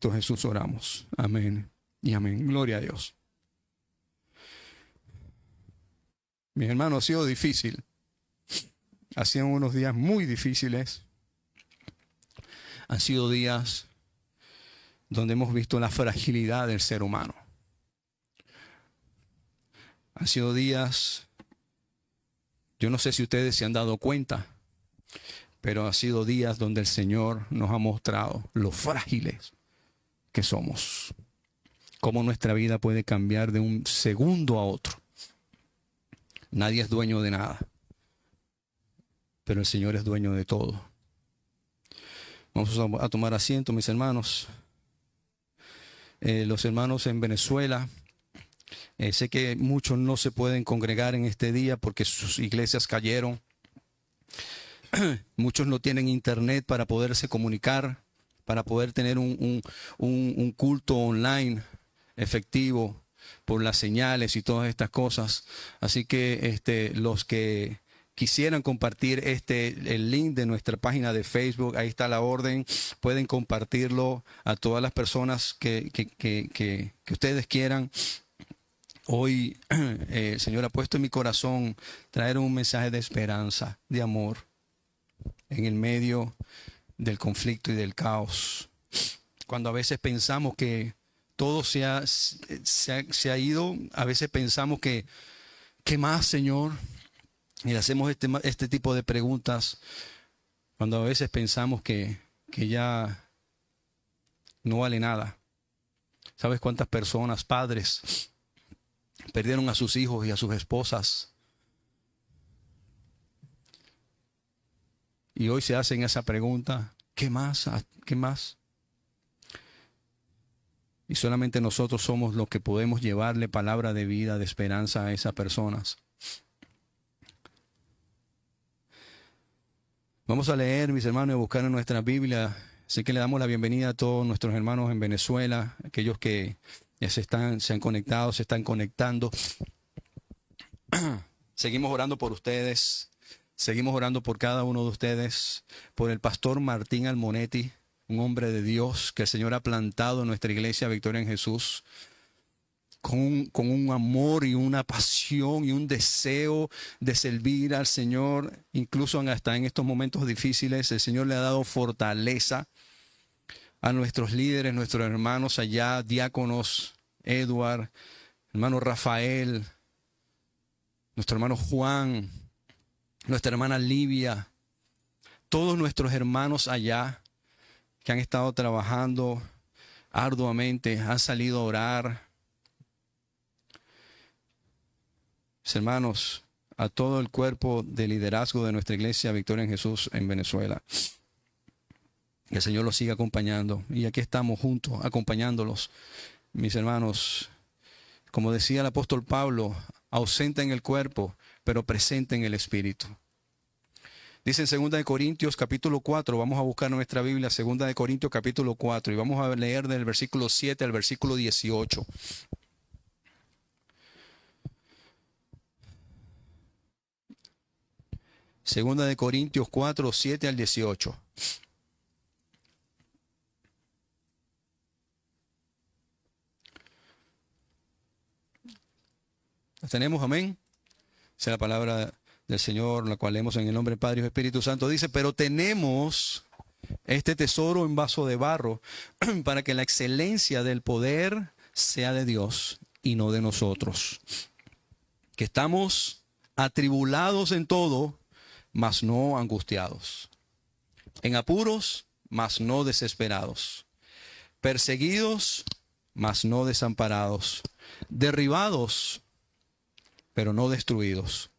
Cristo Jesús oramos. Amén y amén. Gloria a Dios. Mis hermanos, ha sido difícil. Han sido unos días muy difíciles. Han sido días donde hemos visto la fragilidad del ser humano. Han sido días, yo no sé si ustedes se han dado cuenta, pero han sido días donde el Señor nos ha mostrado lo frágiles que somos. Cómo nuestra vida puede cambiar de un segundo a otro. Nadie es dueño de nada, pero el Señor es dueño de todo. Vamos a tomar asiento, mis hermanos. Los hermanos en Venezuela, sé que muchos no se pueden congregar en este día porque sus iglesias cayeron. Muchos no tienen internet para poderse comunicar, para poder tener un culto online efectivo por las señales y todas estas cosas. Así que los que quisieran compartir el link de nuestra página de Facebook, ahí está la orden, pueden compartirlo a todas las personas que ustedes quieran. Hoy el Señor ha puesto en mi corazón traer un mensaje de esperanza, de amor, en el medio del conflicto y del caos. Cuando a veces pensamos que todo se ha ido, a veces pensamos que, ¿qué más, Señor? Y le hacemos este tipo de preguntas cuando a veces pensamos que ya no vale nada. ¿Sabes cuántas personas, padres, perdieron a sus hijos y a sus esposas? Y hoy se hacen esa pregunta, ¿qué más? ¿Qué más? Y solamente nosotros somos los que podemos llevarle palabra de vida, de esperanza a esas personas. Vamos a leer, mis hermanos, y a buscar en nuestra Biblia. Así que le damos la bienvenida a todos nuestros hermanos en Venezuela, aquellos que ya se han conectado, se están conectando. Seguimos orando por ustedes, seguimos orando por cada uno de ustedes, por el pastor Martín Almonetti, un hombre de Dios que el Señor ha plantado en nuestra iglesia Victoria en Jesús, con un amor y una pasión y un deseo de servir al Señor, incluso hasta en estos momentos difíciles. El Señor le ha dado fortaleza a nuestros líderes, nuestros hermanos allá, diáconos Edward, hermano Rafael, nuestro hermano Juan, nuestra hermana Livia, todos nuestros hermanos allá que han estado trabajando arduamente, han salido a orar. Mis hermanos, a todo el cuerpo de liderazgo de nuestra iglesia Victoria en Jesús en Venezuela. Que el Señor los siga acompañando. Y aquí estamos juntos, acompañándolos. Mis hermanos, como decía el apóstol Pablo, ausente en el cuerpo, pero presente en el espíritu. Dice en 2 Corintios capítulo 4, vamos a buscar nuestra Biblia, 2 Corintios capítulo 4, y vamos a leer del versículo 7 al versículo 18. Segunda de Corintios 4, 7 al 18. ¿La tenemos? Amén. Esa es la palabra del Señor, la cual leemos en el nombre del Padre y del Espíritu Santo. Dice, pero tenemos este tesoro en vaso de barro, para que la excelencia del poder sea de Dios y no de nosotros. Que estamos atribulados en todo, mas no angustiados. En apuros, mas no desesperados. Perseguidos, mas no desamparados. Derribados, pero no destruidos.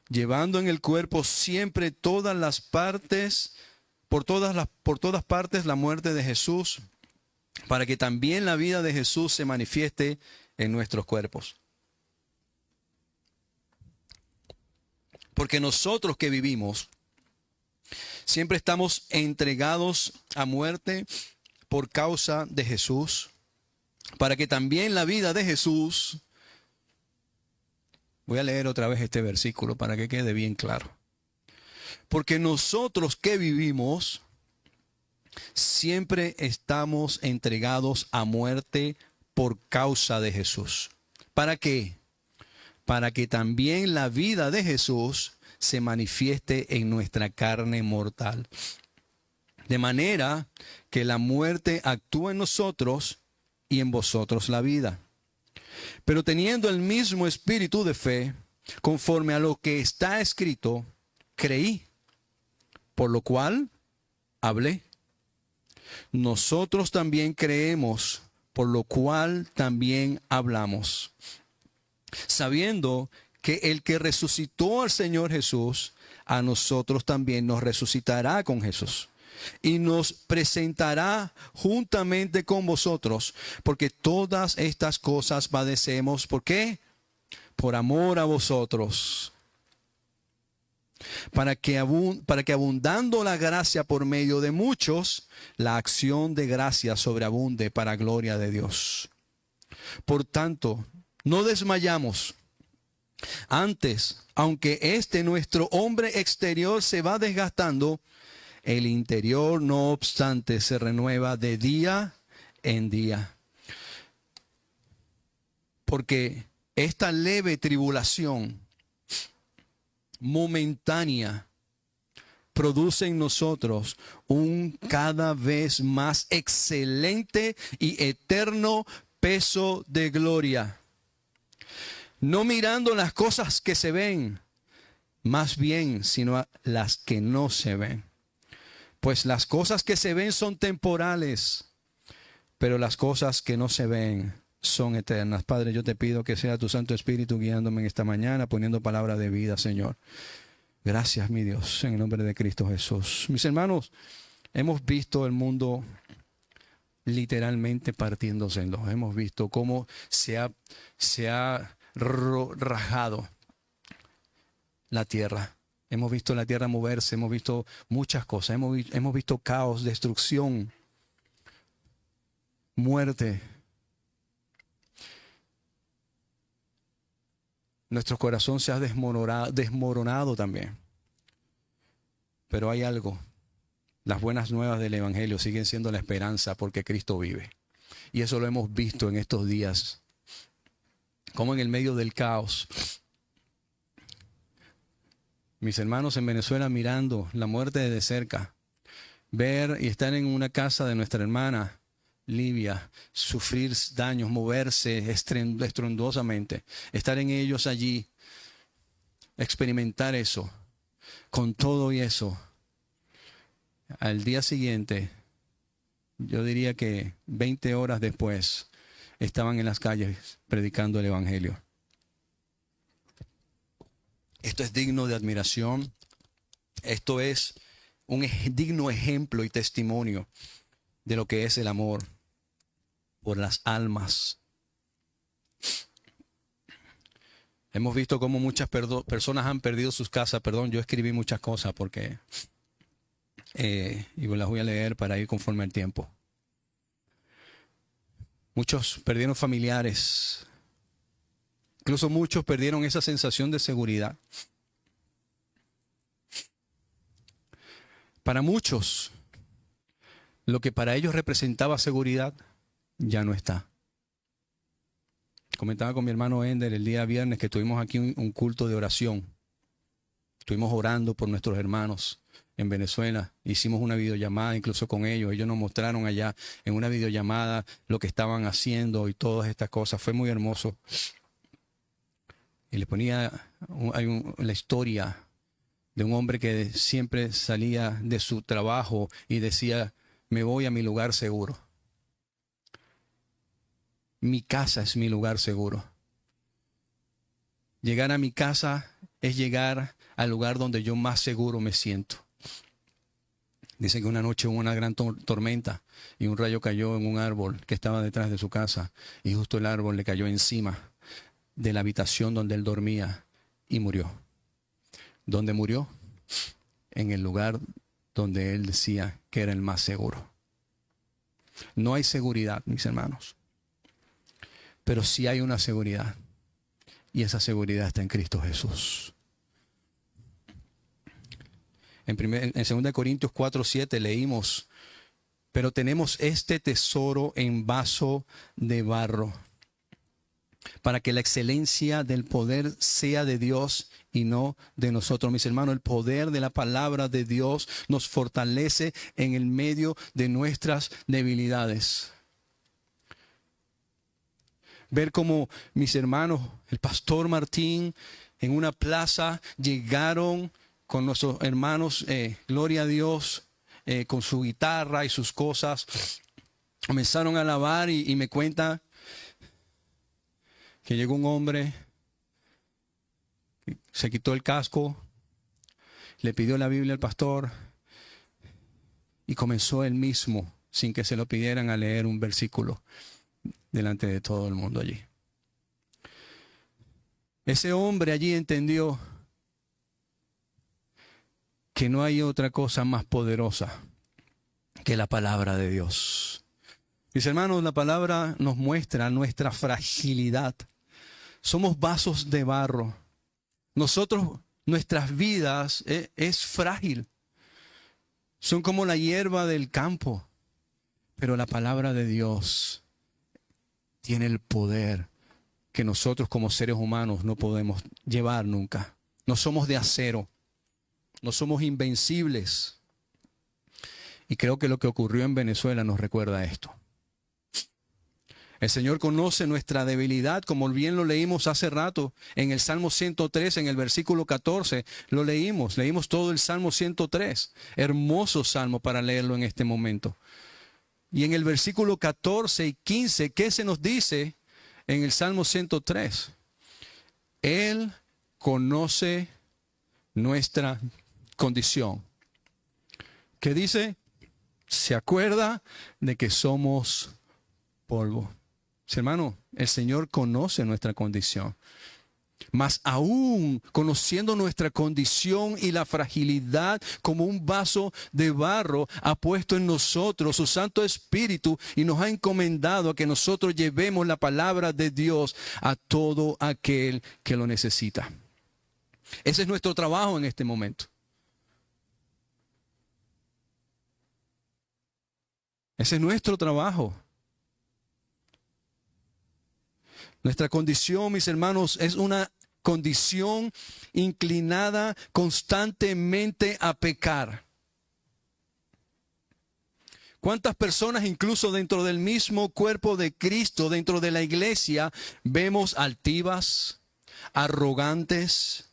Llevando en el cuerpo siempre todas las partes, por todas partes la muerte de Jesús, para que también la vida de Jesús se manifieste en nuestros cuerpos. Porque nosotros que vivimos, siempre estamos entregados a muerte por causa de Jesús, para que también la vida de Jesús. Voy a leer otra vez este versículo para que quede bien claro. Porque nosotros que vivimos, Siempre estamos entregados a muerte por causa de Jesús. ¿Para qué? Para que también la vida de Jesús se manifieste en nuestra carne mortal. De manera que la muerte actúa en nosotros y en vosotros la vida. Pero teniendo el mismo espíritu de fe, conforme a lo que está escrito, creí, por lo cual hablé. Nosotros también creemos, por lo cual también hablamos, sabiendo que el que resucitó al Señor Jesús, a nosotros también nos resucitará con Jesús y nos presentará juntamente con vosotros, porque todas estas cosas padecemos. ¿Por qué? Por amor a vosotros, para que abundando la gracia por medio de muchos, la acción de gracia sobreabunde para gloria de Dios. Por tanto, no desmayamos. Antes, aunque nuestro hombre exterior se va desgastando, el interior, no obstante, se renueva de día en día. Porque esta leve tribulación momentánea produce en nosotros un cada vez más excelente y eterno peso de gloria. No mirando las cosas que se ven, más bien, sino a las que no se ven. Pues las cosas que se ven son temporales, pero las cosas que no se ven son eternas. Padre, yo te pido que sea tu Santo Espíritu guiándome en esta mañana, poniendo palabra de vida, Señor. Gracias, mi Dios, en el nombre de Cristo Jesús. Mis hermanos, hemos visto el mundo literalmente partiéndose en dos. Hemos visto cómo se ha rajado la tierra. Hemos visto la tierra moverse, hemos visto muchas cosas, hemos visto caos, destrucción, muerte. Nuestro corazón se ha desmoronado también. Pero hay algo. Las buenas nuevas del Evangelio siguen siendo la esperanza porque Cristo vive. Y eso lo hemos visto en estos días. Como en el medio del caos, mis hermanos en Venezuela mirando la muerte de cerca, ver y estar en una casa de nuestra hermana Libia, sufrir daños, moverse estruendosamente, estar en ellos allí, experimentar eso, con todo y eso, al día siguiente, yo diría que 20 horas después, estaban en las calles predicando el Evangelio. Esto es digno de admiración. Esto es un digno ejemplo y testimonio de lo que es el amor por las almas. Hemos visto cómo muchas personas han perdido sus casas. Perdón, yo escribí muchas cosas porque y las voy a leer para ir conforme al tiempo. Muchos perdieron familiares. Incluso muchos perdieron esa sensación de seguridad. Para muchos, lo que para ellos representaba seguridad, ya no está. Comentaba con mi hermano Ender el día viernes que tuvimos aquí un culto de oración. Estuvimos orando por nuestros hermanos en Venezuela. Hicimos una videollamada incluso con ellos. Ellos nos mostraron allá en una videollamada lo que estaban haciendo y todas estas cosas. Fue muy hermoso. Y le ponía la historia de un hombre que siempre salía de su trabajo y decía, me voy a mi lugar seguro. Mi casa es mi lugar seguro. Llegar a mi casa es llegar al lugar donde yo más seguro me siento. Dice que una noche hubo una gran tormenta y un rayo cayó en un árbol que estaba detrás de su casa y justo el árbol le cayó encima de la habitación donde él dormía y murió. ¿Dónde murió? En el lugar donde él decía que era el más seguro. No hay seguridad, mis hermanos, pero sí hay una seguridad y esa seguridad está en Cristo Jesús. En 2 Corintios 4:7 leímos Pero tenemos este tesoro en vaso de barro, para que la excelencia del poder sea de Dios y no de nosotros. Mis hermanos, el poder de la palabra de Dios nos fortalece en el medio de nuestras debilidades. Ver cómo mis hermanos, el pastor Martín, en una plaza llegaron con nuestros hermanos, gloria a Dios, con su guitarra y sus cosas. Comenzaron a alabar y me cuenta que llegó un hombre, se quitó el casco, le pidió la Biblia al pastor y comenzó él mismo, sin que se lo pidieran, a leer un versículo delante de todo el mundo allí. Ese hombre allí entendió que no hay otra cosa más poderosa que la palabra de Dios. Mis hermanos, la palabra nos muestra nuestra fragilidad. Somos vasos de barro. Nosotros, nuestras vidas es frágil. Son como la hierba del campo. Pero la palabra de Dios tiene el poder que nosotros como seres humanos no podemos llevar nunca. No somos de acero. No somos invencibles. Y creo que lo que ocurrió en Venezuela nos recuerda esto. El Señor conoce nuestra debilidad, como bien lo leímos hace rato en el Salmo 103, en el versículo 14. Lo leímos todo el Salmo 103. Hermoso salmo para leerlo en este momento. Y en el versículo 14 y 15, ¿qué se nos dice en el Salmo 103? Él conoce nuestra condición. ¿Qué dice? Se acuerda de que somos polvo. Hermano, el Señor conoce nuestra condición. Mas aún conociendo nuestra condición y la fragilidad, como un vaso de barro, ha puesto en nosotros su Santo Espíritu y nos ha encomendado a que nosotros llevemos la palabra de Dios a todo aquel que lo necesita. Ese es nuestro trabajo en este momento. Ese es nuestro trabajo. Nuestra condición, mis hermanos, es una condición inclinada constantemente a pecar. ¿Cuántas personas, incluso dentro del mismo cuerpo de Cristo, dentro de la iglesia, vemos altivas, arrogantes,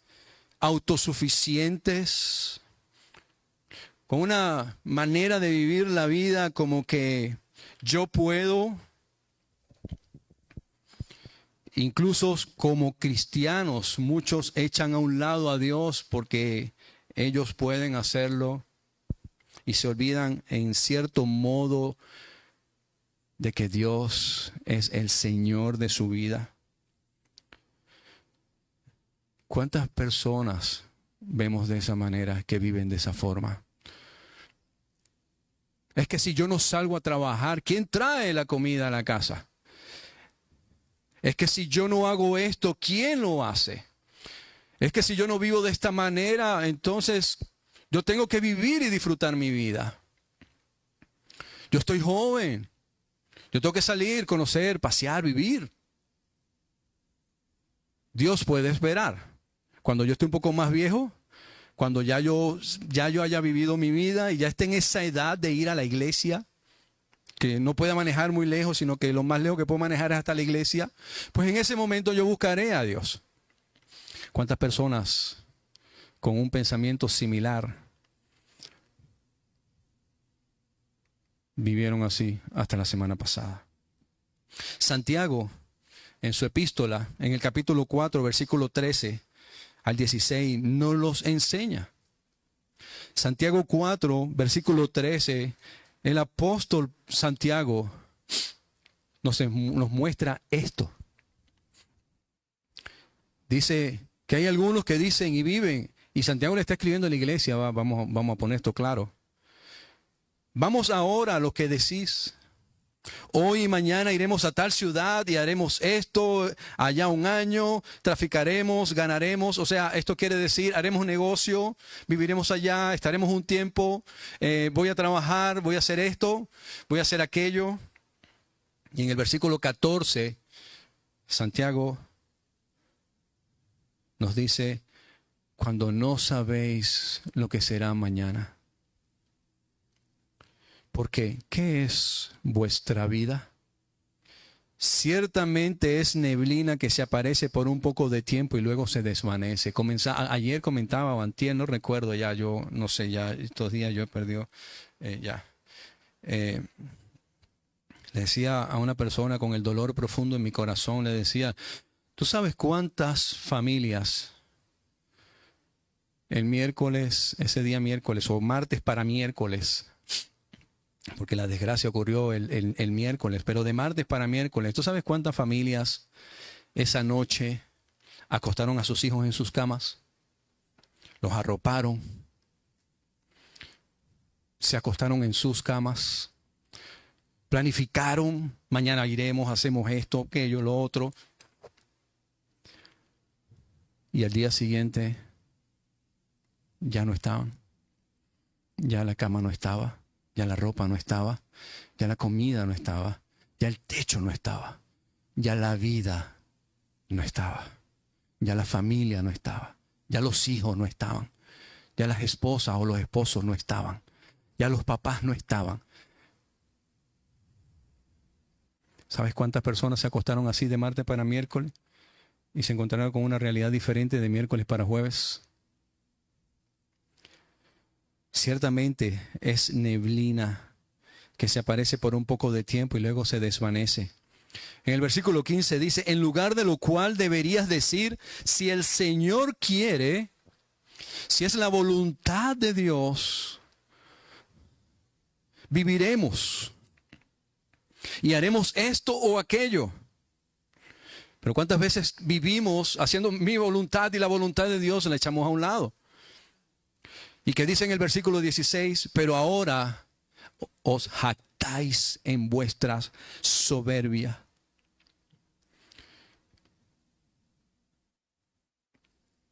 autosuficientes, con una manera de vivir la vida como que yo puedo? Incluso como cristianos, muchos echan a un lado a Dios porque ellos pueden hacerlo y se olvidan en cierto modo de que Dios es el Señor de su vida. ¿Cuántas personas vemos de esa manera, que viven de esa forma? Es que si yo no salgo a trabajar, ¿quién trae la comida a la casa? Es que si yo no hago esto, ¿quién lo hace? Es que si yo no vivo de esta manera, entonces yo tengo que vivir y disfrutar mi vida. Yo estoy joven. Yo tengo que salir, conocer, pasear, vivir. Dios puede esperar. Cuando yo esté un poco más viejo, cuando ya yo haya vivido mi vida y ya esté en esa edad de ir a la iglesia, que no pueda manejar muy lejos, sino que lo más lejos que puedo manejar es hasta la iglesia, pues en ese momento yo buscaré a Dios. ¿Cuántas personas con un pensamiento similar vivieron así hasta la semana pasada? Santiago, en su epístola, en el capítulo 4, versículo 13 al 16, nos los enseña. Santiago 4, versículo 13, el apóstol Santiago nos muestra esto. Dice que hay algunos que dicen y viven, y Santiago le está escribiendo a la iglesia, vamos a poner esto claro. Vamos ahora a lo que decís. Hoy y mañana iremos a tal ciudad y haremos esto, allá un año, traficaremos, ganaremos. O sea, esto quiere decir, haremos un negocio, viviremos allá, estaremos un tiempo, voy a trabajar, voy a hacer esto, voy a hacer aquello. Y en el versículo 14, Santiago nos dice, cuando no sabéis lo que será mañana. Porque, ¿qué es vuestra vida? Ciertamente es neblina que se aparece por un poco de tiempo y luego se desvanece. Ayer comentaba, o antier, no recuerdo ya, yo no sé, ya estos días yo he perdido, le decía a una persona con el dolor profundo en mi corazón, le decía, ¿tú sabes cuántas familias el miércoles, ese día miércoles o martes para miércoles, porque la desgracia ocurrió el miércoles, pero de martes para miércoles, ¿tú sabes cuántas familias esa noche acostaron a sus hijos en sus camas? Los arroparon, se acostaron en sus camas, planificaron, mañana iremos, hacemos esto, aquello, lo otro. Y al día siguiente ya no estaban, ya la cama no estaba. Ya la ropa no estaba, ya la comida no estaba, ya el techo no estaba, ya la vida no estaba, ya la familia no estaba, ya los hijos no estaban, ya las esposas o los esposos no estaban, ya los papás no estaban. ¿Sabes cuántas personas se acostaron así de martes para miércoles y se encontraron con una realidad diferente de miércoles para jueves? Ciertamente es neblina que se aparece por un poco de tiempo y luego se desvanece. En el versículo 15 dice, en lugar de lo cual deberías decir, si el Señor quiere, si es la voluntad de Dios, viviremos y haremos esto o aquello. Pero ¿cuántas veces vivimos haciendo mi voluntad y la voluntad de Dios la echamos a un lado? Y que dice en el versículo 16, pero ahora os jactáis en vuestras soberbias.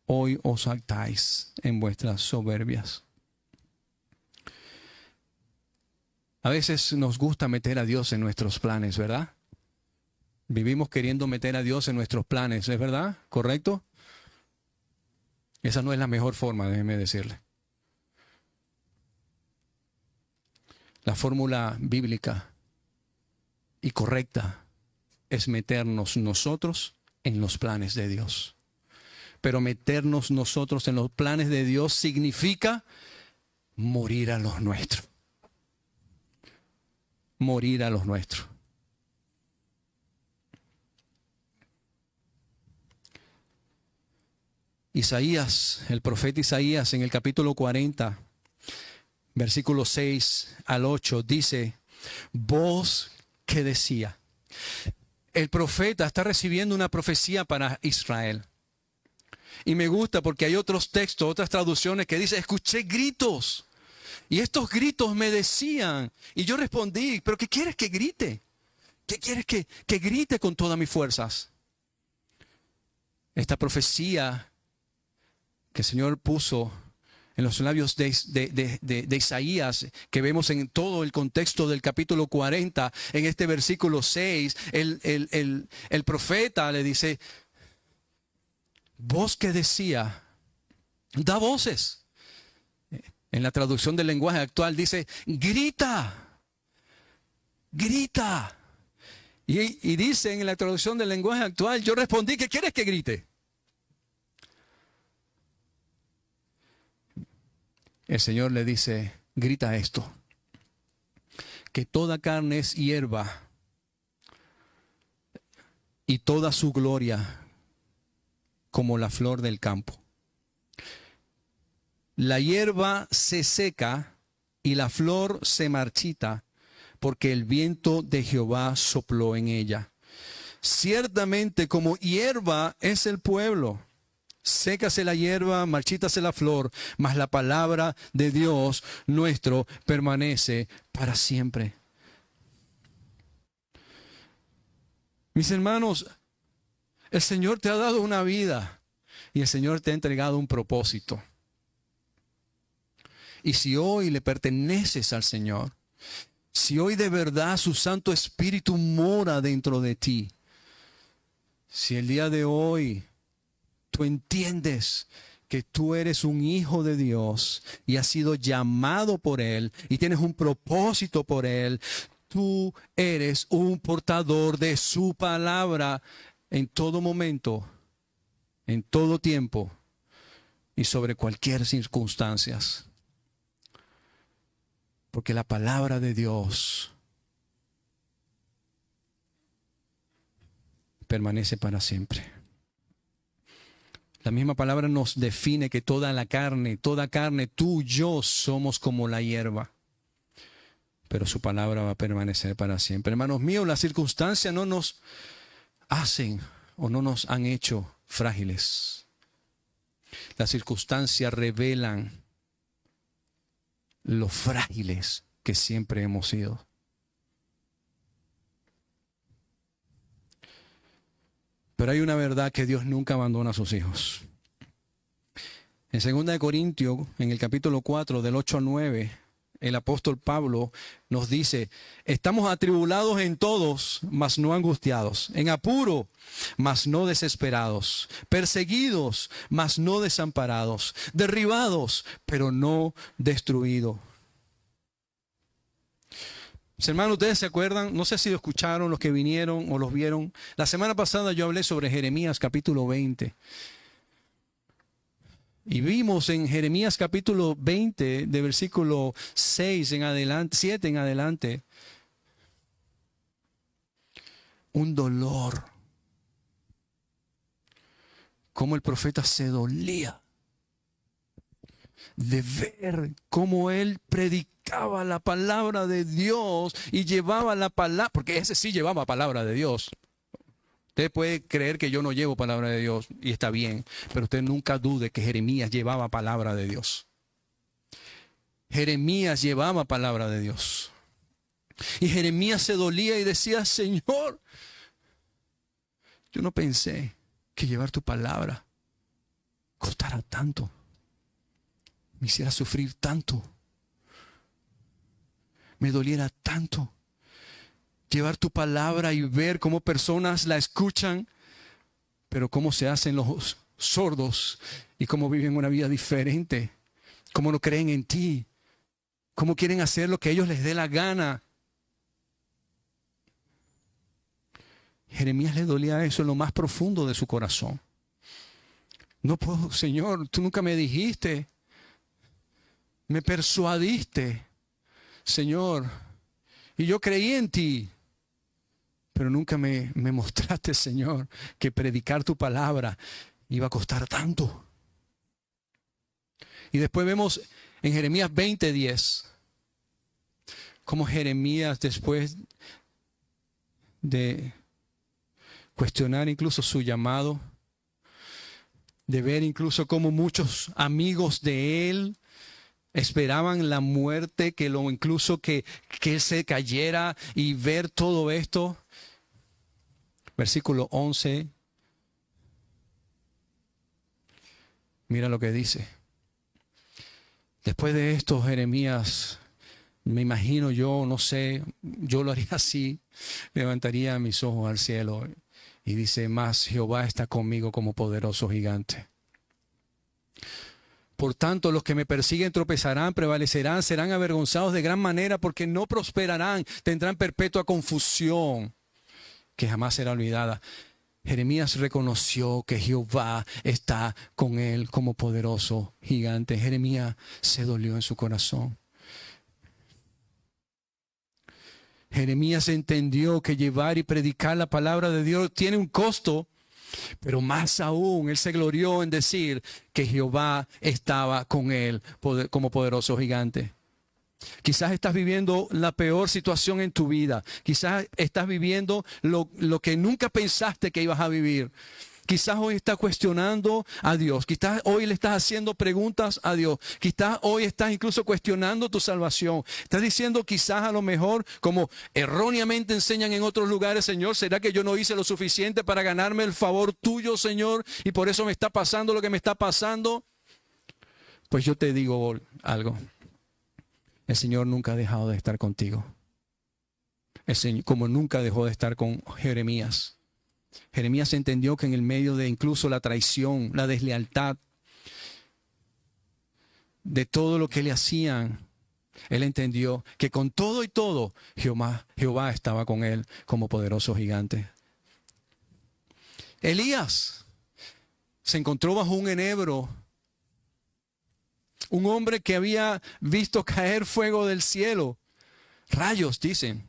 Hoy os jactáis en vuestras soberbias. A veces nos gusta meter a Dios en nuestros planes, ¿verdad? Vivimos queriendo meter a Dios en nuestros planes, ¿es verdad? ¿Correcto? Esa no es la mejor forma, déjeme decirle. La fórmula bíblica y correcta es meternos nosotros en los planes de Dios. Pero meternos nosotros en los planes de Dios significa morir a los nuestros. Morir a los nuestros. Isaías, el profeta Isaías en el capítulo 40, versículo 6 al 8, dice, voz que decía. El profeta está recibiendo una profecía para Israel. Y me gusta porque hay otros textos, otras traducciones que dicen, escuché gritos. Y estos gritos me decían, y yo respondí, ¿pero qué quieres que grite? ¿Qué quieres que grite con todas mis fuerzas? Esta profecía que el Señor puso en los labios de Isaías, que vemos en todo el contexto del capítulo 40, en este versículo 6, el profeta le dice, voz que decía, da voces. En la traducción del lenguaje actual dice, grita, grita. Y dice en la traducción del lenguaje actual, yo respondí, ¿qué quieres que grite? El Señor le dice, grita esto, que toda carne es hierba y toda su gloria como la flor del campo. La hierba se seca y la flor se marchita, porque el viento de Jehová sopló en ella. Ciertamente como hierba es el pueblo. Sécase la hierba, marchítase la flor, mas la palabra de Dios nuestro permanece para siempre. Mis hermanos, el Señor te ha dado una vida y el Señor te ha entregado un propósito. Y si hoy le perteneces al Señor, si hoy de verdad su Santo Espíritu mora dentro de ti, si el día de hoy tú entiendes que tú eres un hijo de Dios y has sido llamado por Él y tienes un propósito por Él, tú eres un portador de su palabra en todo momento, en todo tiempo y sobre cualquier circunstancia. Porque la palabra de Dios permanece para siempre. La misma palabra nos define que toda carne, tú y yo somos como la hierba. Pero su palabra va a permanecer para siempre. Hermanos míos, las circunstancias no nos hacen o no nos han hecho frágiles. Las circunstancias revelan lo frágiles que siempre hemos sido. Pero hay una verdad, que Dios nunca abandona a sus hijos. En 2 Corintios, en el capítulo 4, del 8 al 9, el apóstol Pablo nos dice: estamos atribulados en todos, mas no angustiados; en apuro, mas no desesperados; perseguidos, mas no desamparados; derribados, pero no destruidos. Hermanos, ¿ustedes se acuerdan? No sé si lo escucharon los que vinieron o los vieron. La semana pasada yo hablé sobre Jeremías capítulo 20. Y vimos en Jeremías capítulo 20, de versículo 6 en adelante, 7 en adelante, un dolor. Cómo el profeta se dolía de ver cómo él predicaba la palabra de Dios y llevaba la palabra, porque ese sí llevaba palabra de Dios. Usted puede creer que yo no llevo palabra de Dios y está bien, pero usted nunca dude que Jeremías llevaba palabra de Dios. Jeremías llevaba palabra de Dios. Y Jeremías se dolía y decía: Señor, yo no pensé que llevar tu palabra costara tanto, me hiciera sufrir tanto, me doliera tanto. Llevar tu palabra y ver cómo personas la escuchan, pero cómo se hacen los sordos y cómo viven una vida diferente, cómo no creen en ti, cómo quieren hacer lo que a ellos les dé la gana. Jeremías le dolía eso en lo más profundo de su corazón. No puedo, Señor, tú nunca me dijiste, me persuadiste, Señor, y yo creí en ti. Pero nunca me mostraste, Señor, que predicar tu palabra iba a costar tanto. Y después vemos en Jeremías 20:10, cómo Jeremías, después de cuestionar incluso su llamado, de ver incluso cómo muchos amigos de él esperaban la muerte, incluso que él se cayera, y ver todo esto. Versículo 11. Mira lo que dice. Después de esto, Jeremías, me imagino yo, no sé, yo lo haría así, levantaría mis ojos al cielo y dice: mas Jehová está conmigo como poderoso gigante. Por tanto, los que me persiguen tropezarán, prevalecerán, serán avergonzados de gran manera, porque no prosperarán, tendrán perpetua confusión que jamás será olvidada. Jeremías reconoció que Jehová está con él como poderoso gigante. Jeremías se dolió en su corazón. Jeremías entendió que llevar y predicar la palabra de Dios tiene un costo, pero más aún él se glorió en decir que Jehová estaba con él como poderoso gigante. Quizás estás viviendo la peor situación en tu vida. Quizás estás viviendo lo que nunca pensaste que ibas a vivir. Quizás hoy estás cuestionando a Dios. Quizás hoy le estás haciendo preguntas a Dios. Quizás hoy estás incluso cuestionando tu salvación. Estás diciendo quizás a lo mejor, como erróneamente enseñan en otros lugares, Señor, ¿será que yo no hice lo suficiente para ganarme el favor tuyo, Señor? Y por eso me está pasando lo que me está pasando. Pues yo te digo algo. El Señor nunca ha dejado de estar contigo. El Señor, como nunca dejó de estar con Jeremías. Jeremías entendió que en el medio de incluso la traición, la deslealtad, de todo lo que le hacían, él entendió que con todo y todo, Jehová estaba con él como poderoso gigante. Elías se encontró bajo un enebro. Un hombre que había visto caer fuego del cielo. Rayos, dicen.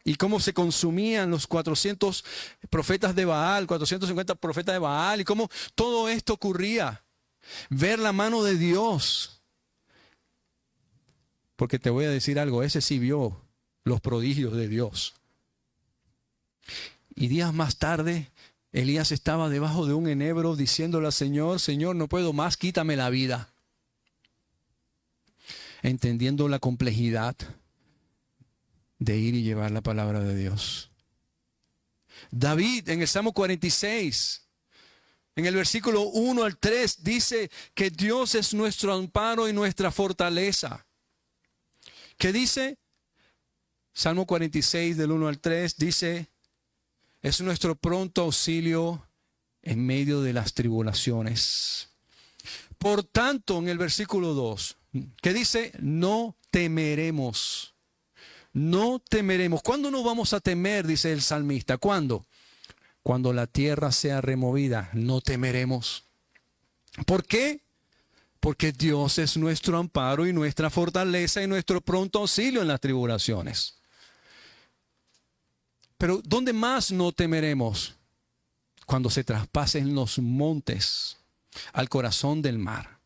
Y cómo se consumían los 400 profetas de Baal, 450 profetas de Baal, y cómo todo esto ocurría. Ver la mano de Dios. Porque te voy a decir algo, ese sí vio los prodigios de Dios. Y días más tarde, Elías estaba debajo de un enebro diciéndole al Señor, Señor, no puedo más, quítame la vida. Entendiendo la complejidad de ir y llevar la palabra de Dios. David en el Salmo 46, en el versículo 1 al 3, dice que Dios es nuestro amparo y nuestra fortaleza. ¿Qué dice? Salmo 46 del 1 al 3 dice, es nuestro pronto auxilio en medio de las tribulaciones. Por tanto, en el versículo 2, que dice, no temeremos. No temeremos. ¿Cuándo no vamos a temer? Dice el salmista. ¿Cuándo? Cuando la tierra sea removida, no temeremos. ¿Por qué? Porque Dios es nuestro amparo y nuestra fortaleza y nuestro pronto auxilio en las tribulaciones. Pero ¿dónde más no temeremos? Cuando se traspasen los montes al corazón del mar.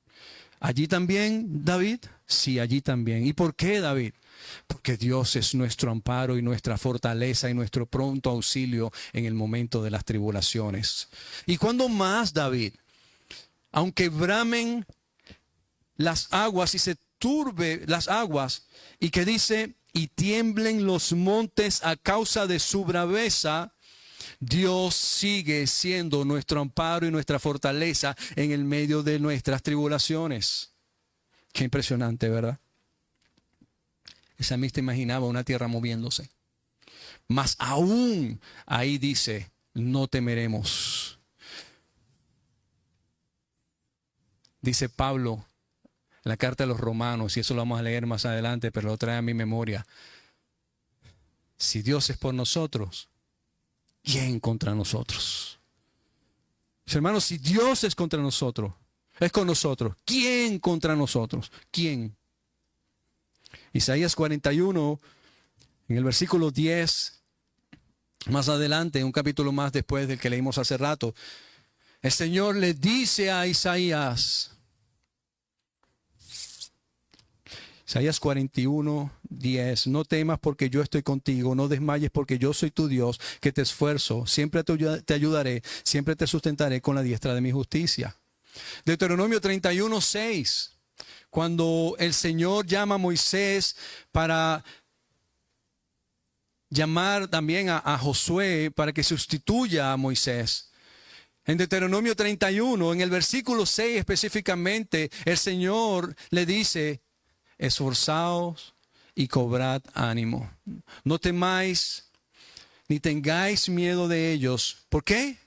¿Allí también, David? Sí, allí también. ¿Y por qué, David? Porque Dios es nuestro amparo y nuestra fortaleza y nuestro pronto auxilio en el momento de las tribulaciones. ¿Y cuándo más, David? Aunque bramen las aguas y se turbe las aguas, y que dice, y tiemblen los montes a causa de su braveza, Dios sigue siendo nuestro amparo y nuestra fortaleza en el medio de nuestras tribulaciones. Qué impresionante, ¿verdad? El salmista imaginaba una tierra moviéndose. Mas aún ahí dice, no temeremos. Dice Pablo en la carta de los Romanos, y eso lo vamos a leer más adelante, pero lo trae a mi memoria. Si Dios es por nosotros, ¿quién contra nosotros? Mis hermanos, si Dios es contra nosotros, es con nosotros, ¿quién contra nosotros? ¿Quién? Isaías 41, en el versículo 10, más adelante, un capítulo más después del que leímos hace rato, el Señor le dice a Isaías 41, 10, no temas porque yo estoy contigo, no desmayes porque yo soy tu Dios, que te esfuerzo, siempre te ayudaré, siempre te sustentaré con la diestra de mi justicia. Deuteronomio 31, 6, cuando el Señor llama a Moisés para llamar también a Josué para que sustituya a Moisés. En Deuteronomio 31, en el versículo 6 específicamente, el Señor le dice, esforzaos y cobrad ánimo. No temáis ni tengáis miedo de ellos. ¿Por qué?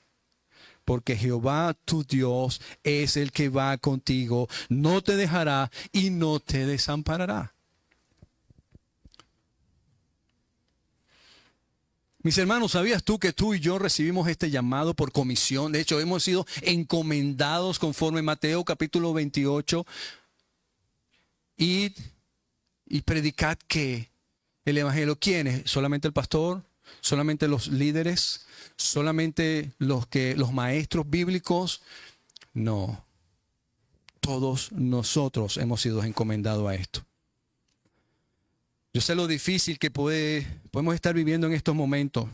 Porque Jehová tu Dios es el que va contigo, no te dejará y no te desamparará. Mis hermanos, ¿sabías tú que tú y yo recibimos este llamado por comisión? De hecho, hemos sido encomendados conforme Mateo capítulo 28. Y predicad que el evangelio, ¿quién es? ¿Solamente el pastor? ¿Solamente los líderes? ¿Solamente los maestros bíblicos? No. Todos nosotros hemos sido encomendados a esto. Yo sé lo difícil que podemos estar viviendo en estos momentos,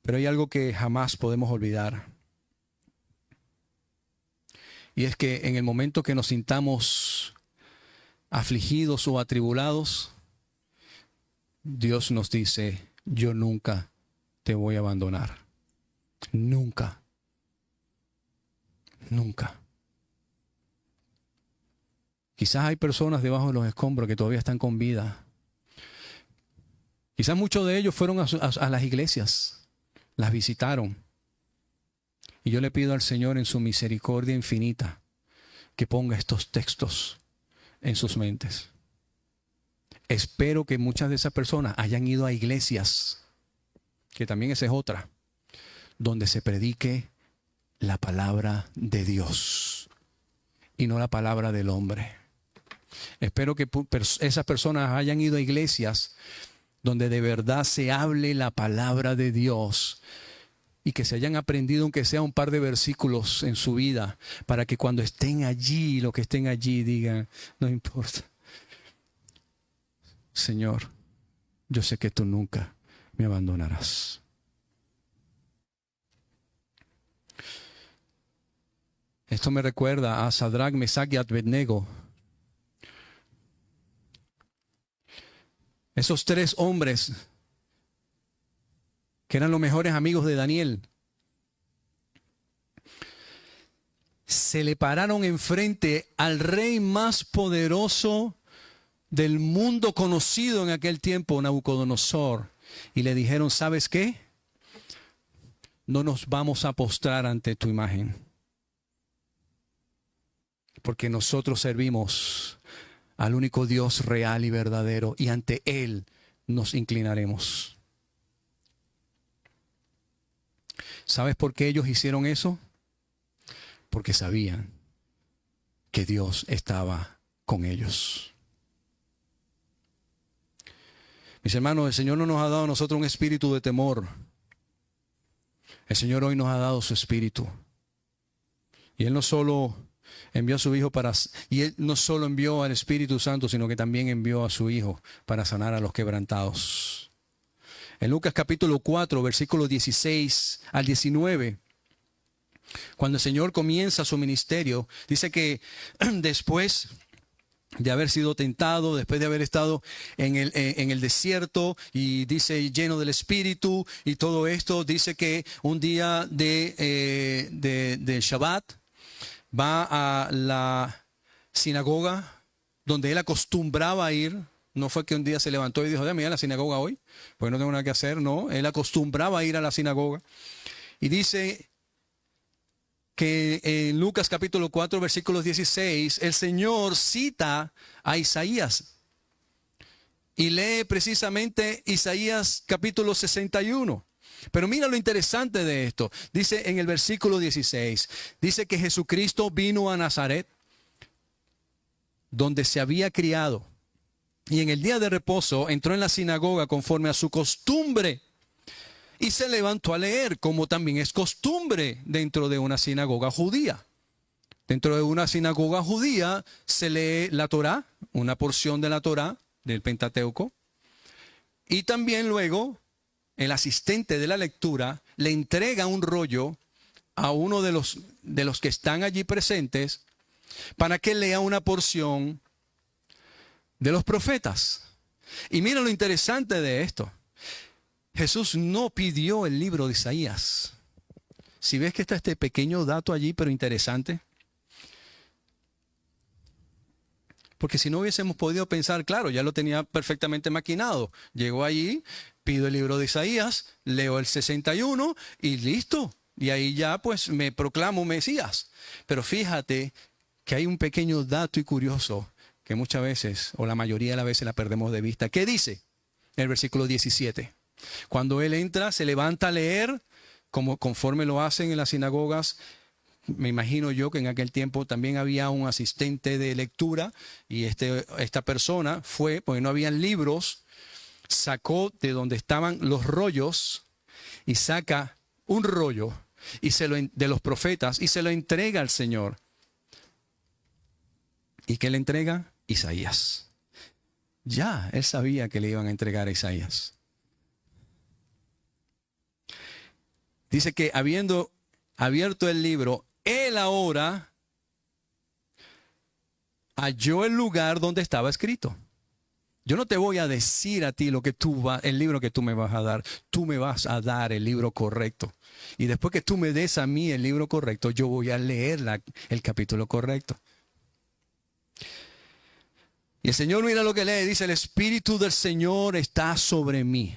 pero hay algo que jamás podemos olvidar. Y es que en el momento que nos sintamos afligidos o atribulados, Dios nos dice, yo nunca te voy a abandonar. Nunca. Nunca. Quizás hay personas debajo de los escombros que todavía están con vida. Quizás muchos de ellos fueron a las iglesias, las visitaron. Y yo le pido al Señor en su misericordia infinita que ponga estos textos en sus mentes. Espero que muchas de esas personas hayan ido a iglesias, que también esa es otra, donde se predique la palabra de Dios y no la palabra del hombre. Espero que esas personas hayan ido a iglesias donde de verdad se hable la palabra de Dios y que se hayan aprendido aunque sea un par de versículos en su vida, para que cuando estén allí, los que estén allí digan, no importa, Señor, yo sé que tú nunca me abandonarás. Esto me recuerda a Sadrach, Mesach y Abednego. Esos tres hombres que eran los mejores amigos de Daniel, se le pararon enfrente al rey más poderoso del mundo conocido en aquel tiempo, Nabucodonosor, y le dijeron, ¿sabes qué? No nos vamos a postrar ante tu imagen, porque nosotros servimos al único Dios real y verdadero, y ante Él nos inclinaremos. ¿Sabes por qué ellos hicieron eso? Porque sabían que Dios estaba con ellos. Mis hermanos, el Señor no nos ha dado a nosotros un espíritu de temor. El Señor hoy nos ha dado su espíritu. Y Él no solo envió a su Hijo y Él no solo envió al Espíritu Santo, sino que también envió a su Hijo para sanar a los quebrantados. En Lucas capítulo 4, versículos 16 al 19, cuando el Señor comienza su ministerio, dice que después de haber sido tentado, después de haber estado en el desierto, y dice lleno del Espíritu y todo esto, dice que un día de Shabbat va a la sinagoga donde él acostumbraba a ir. No fue que un día se levantó y dijo, déjame ir a la sinagoga hoy, pues no tengo nada que hacer. No, él acostumbraba a ir a la sinagoga. Y dice que en Lucas capítulo 4, versículos 16, el Señor cita a Isaías. Y lee precisamente Isaías capítulo 61. Pero mira lo interesante de esto. Dice en el versículo 16, dice que Jesucristo vino a Nazaret, donde se había criado. Y en el día de reposo entró en la sinagoga conforme a su costumbre. Y se levantó a leer, como también es costumbre dentro de una sinagoga judía. Dentro de una sinagoga judía se lee la Torá, una porción de la Torá, del Pentateuco. Y también luego el asistente de la lectura le entrega un rollo a uno de los que están allí presentes para que lea una porción de los profetas. Y mira lo interesante de esto. Jesús no pidió el libro de Isaías. Si ves que está este pequeño dato allí, pero interesante. Porque si no hubiésemos podido pensar, claro, ya lo tenía perfectamente maquinado. Llegó allí, pido el libro de Isaías, leo el 61 y listo. Y ahí ya pues me proclamo Mesías. Pero fíjate que hay un pequeño dato y curioso que muchas veces, o la mayoría de las veces, la perdemos de vista. ¿Qué dice? En el versículo 17. Cuando él entra, se levanta a leer, conforme lo hacen en las sinagogas. Me imagino yo que en aquel tiempo también había un asistente de lectura, y esta persona fue, porque no habían libros, sacó de donde estaban los rollos y saca un rollo de los profetas y se lo entrega al Señor. ¿Y qué le entrega? Isaías. Ya, él sabía que le iban a entregar a Isaías. Dice que habiendo abierto el libro, él ahora halló el lugar donde estaba escrito. Yo no te voy a decir a ti el libro que tú me vas a dar. Tú me vas a dar el libro correcto. Y después que tú me des a mí el libro correcto, yo voy a leer el capítulo correcto. Y el Señor, mira lo que lee, dice: el Espíritu del Señor está sobre mí,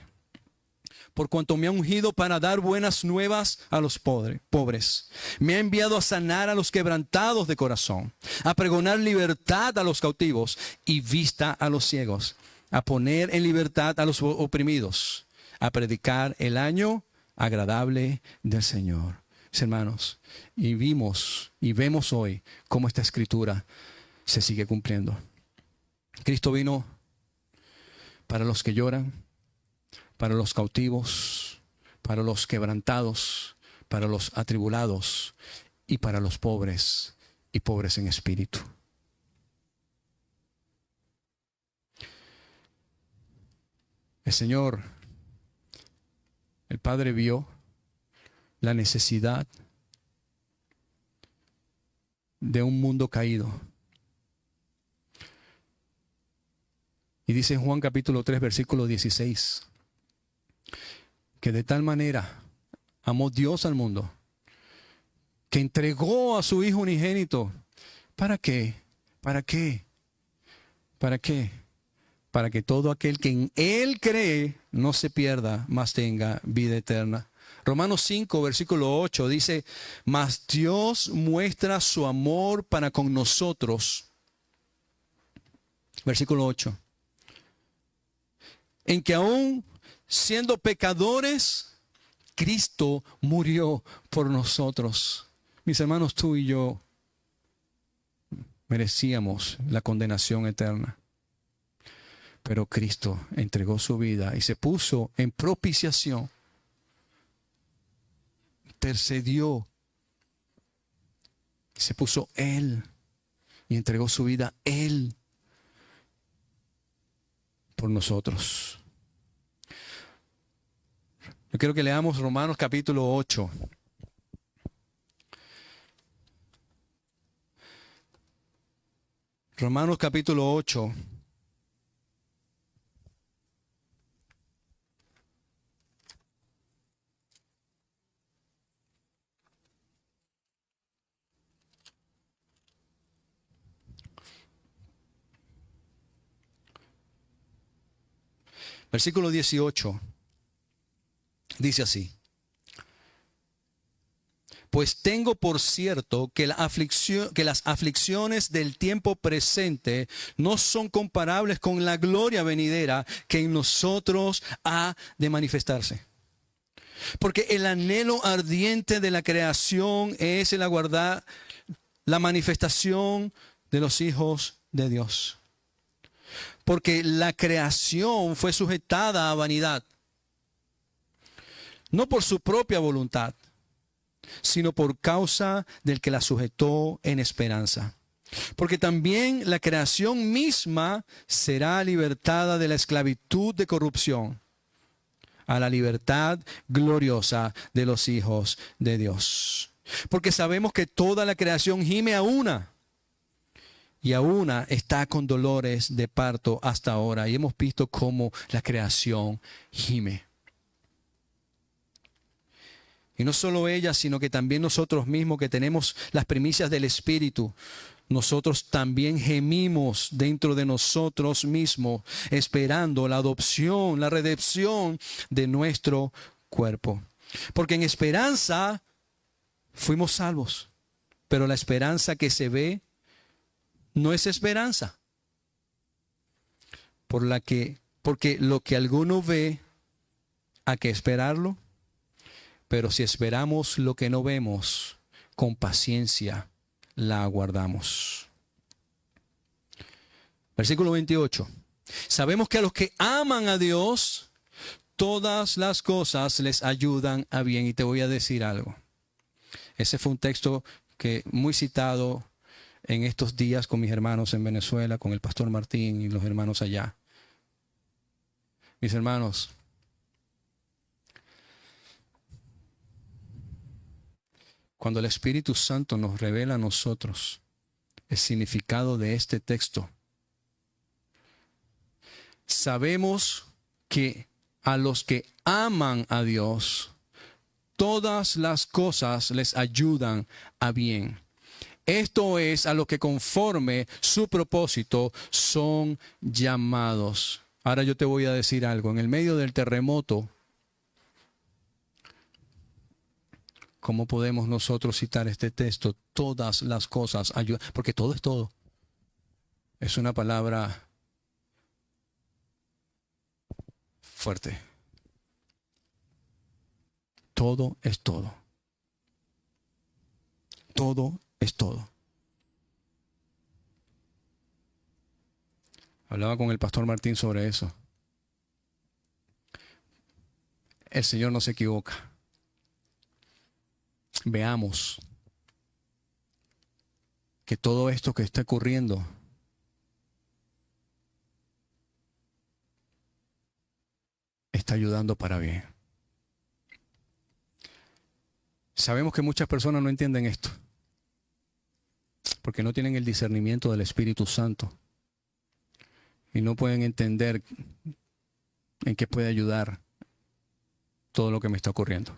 por cuanto me ha ungido para dar buenas nuevas a los pobres. Me ha enviado a sanar a los quebrantados de corazón, a pregonar libertad a los cautivos y vista a los ciegos, a poner en libertad a los oprimidos, a predicar el año agradable del Señor. Mis hermanos, y vemos hoy cómo esta escritura se sigue cumpliendo. Cristo vino para los que lloran, para los cautivos, para los quebrantados, para los atribulados y para los pobres y pobres en espíritu. El Señor, el Padre, vio la necesidad de un mundo caído. Y dice en Juan capítulo 3, versículo 16, que de tal manera amó Dios al mundo, que entregó a su Hijo unigénito. ¿Para qué? ¿Para qué? ¿Para qué? Para que todo aquel que en Él cree no se pierda, mas tenga vida eterna. Romanos 5, versículo 8 dice: mas Dios muestra su amor para con nosotros. Versículo 8. En que aún siendo pecadores, Cristo murió por nosotros. Mis hermanos, tú y yo merecíamos la condenación eterna. Pero Cristo entregó su vida y se puso en propiciación. Intercedió. Se puso Él y entregó su vida Él por nosotros. Yo quiero que leamos Romanos capítulo 8. Romanos capítulo 8. Versículo 18. Dice así: pues tengo por cierto que las aflicciones del tiempo presente no son comparables con la gloria venidera que en nosotros ha de manifestarse. Porque el anhelo ardiente de la creación es el aguardar la manifestación de los hijos de Dios. Porque la creación fue sujetada a vanidad, no por su propia voluntad, sino por causa del que la sujetó en esperanza. Porque también la creación misma será libertada de la esclavitud de corrupción a la libertad gloriosa de los hijos de Dios. Porque sabemos que toda la creación gime a una, y a una está con dolores de parto hasta ahora. Y hemos visto cómo la creación gime. Y no solo ella, sino que también nosotros mismos, que tenemos las primicias del Espíritu, nosotros también gemimos dentro de nosotros mismos, esperando la adopción, la redención de nuestro cuerpo. Porque en esperanza fuimos salvos, pero la esperanza que se ve no es esperanza. Porque lo que alguno ve, hay que esperarlo. Pero si esperamos lo que no vemos, con paciencia la aguardamos. Versículo 28. Sabemos que a los que aman a Dios, todas las cosas les ayudan a bien. Y te voy a decir algo. Ese fue un texto que muy citado en estos días con mis hermanos en Venezuela, con el pastor Martín y los hermanos allá. Mis hermanos, cuando el Espíritu Santo nos revela a nosotros el significado de este texto. Sabemos que a los que aman a Dios, todas las cosas les ayudan a bien. Esto es a lo que conforme su propósito son llamados. Ahora yo te voy a decir algo. En el medio del terremoto, ¿cómo podemos nosotros citar este texto? Todas las cosas ayudan, porque todo es todo. Es una palabra fuerte. Todo es todo. Todo es todo. Hablaba con el pastor Martín sobre eso. El Señor no se equivoca. Veamos que todo esto que está ocurriendo está ayudando para bien. Sabemos que muchas personas no entienden esto porque no tienen el discernimiento del Espíritu Santo y no pueden entender en qué puede ayudar todo lo que me está ocurriendo.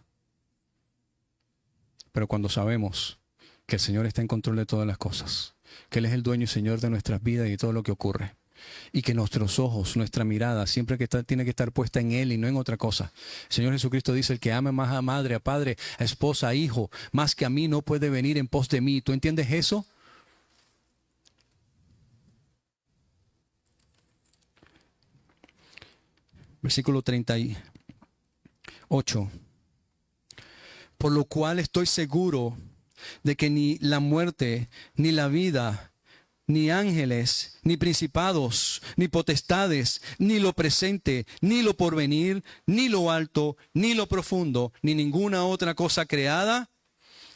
Pero cuando sabemos que el Señor está en control de todas las cosas, que Él es el dueño y Señor de nuestras vidas y de todo lo que ocurre, y que nuestros ojos, nuestra mirada, siempre tiene que estar puesta en Él y no en otra cosa. El Señor Jesucristo dice, el que ame más a madre, a padre, a esposa, a hijo, más que a mí no puede venir en pos de mí. ¿Tú entiendes eso? Versículo 38. Por lo cual estoy seguro de que ni la muerte, ni la vida, ni ángeles, ni principados, ni potestades, ni lo presente, ni lo porvenir, ni lo alto, ni lo profundo, ni ninguna otra cosa creada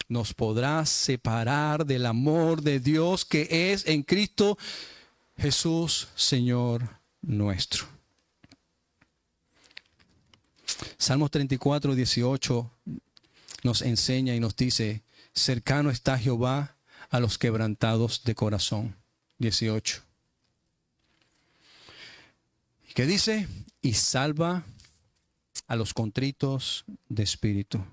nos podrá separar del amor de Dios que es en Cristo Jesús, Señor nuestro. Salmos 34, 18 nos enseña y nos dice, cercano está Jehová a los quebrantados de corazón. 18. ¿Qué dice? Y salva a los contritos de espíritu.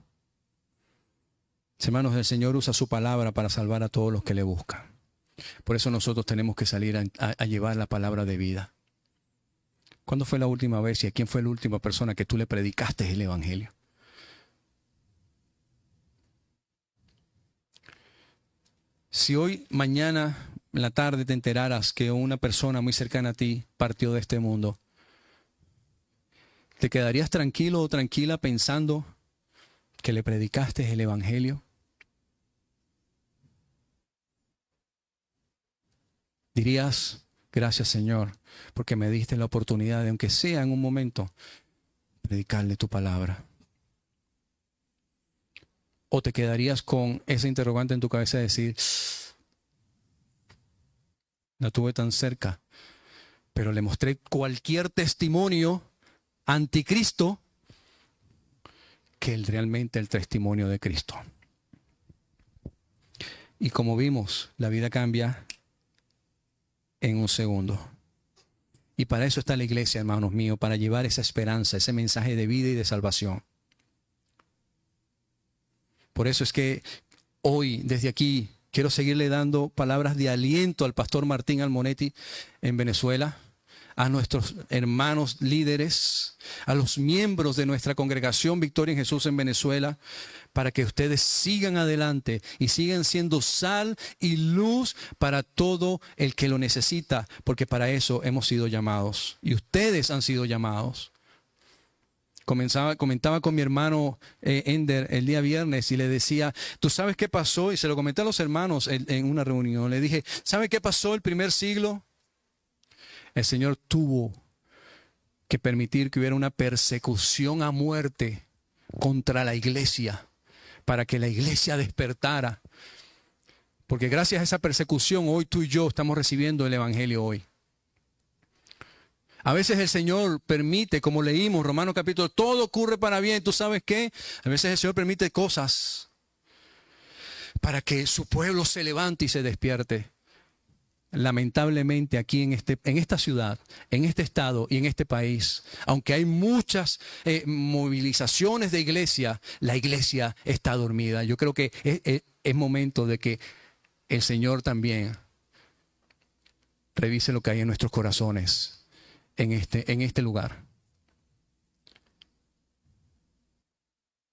Hermanos, el Señor usa su palabra para salvar a todos los que le buscan. Por eso nosotros tenemos que salir a llevar la palabra de vida. ¿Cuándo fue la última vez y a quién fue la última persona que tú le predicaste el evangelio? Si hoy, mañana, en la tarde te enteraras que una persona muy cercana a ti partió de este mundo, ¿te quedarías tranquilo o tranquila pensando que le predicaste el evangelio? Dirías, gracias Señor, porque me diste la oportunidad de, aunque sea en un momento, predicarle tu palabra. ¿O te quedarías con ese interrogante en tu cabeza de decir, la tuve tan cerca, pero le mostré cualquier testimonio anticristo que realmente el testimonio de Cristo? Y como vimos, la vida cambia en un segundo. Y para eso está la iglesia, hermanos míos, para llevar esa esperanza, ese mensaje de vida y de salvación. Por eso es que hoy, desde aquí, quiero seguirle dando palabras de aliento al pastor Martín Almonetti en Venezuela, a nuestros hermanos líderes, a los miembros de nuestra congregación Victoria en Jesús en Venezuela, para que ustedes sigan adelante y sigan siendo sal y luz para todo el que lo necesita, porque para eso hemos sido llamados y ustedes han sido llamados. Comentaba con mi hermano Ender el día viernes y le decía, ¿tú sabes qué pasó? Y se lo comenté a los hermanos en una reunión. Le dije, ¿sabe qué pasó el primer siglo? El Señor tuvo que permitir que hubiera una persecución a muerte contra la iglesia, para que la iglesia despertara. Porque gracias a esa persecución, hoy tú y yo estamos recibiendo el evangelio hoy. A veces el Señor permite, como leímos, Romanos capítulo, todo ocurre para bien. ¿Tú sabes qué? A veces el Señor permite cosas para que su pueblo se levante y se despierte. lamentablemente aquí en esta ciudad, en este estado y en este país, aunque hay muchas movilizaciones de iglesia, la iglesia está dormida. Yo creo que es momento de que el Señor también revise lo que hay en nuestros corazones en este lugar.